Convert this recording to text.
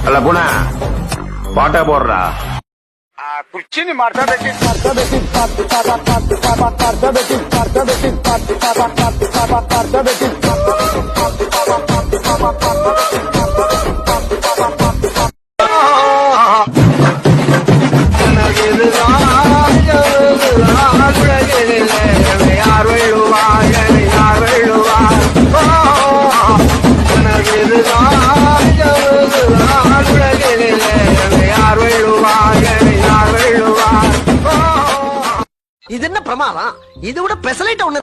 ಅಲ್ಲ ಪುಣ ಪಾಠ ಬೋರ್ರಾ ಕುರ್ಚಿನಿ ಮಾಡ್ತಾ இது என்ன பிரமாதம்? இது விட பெசலைட் ஒண்ணு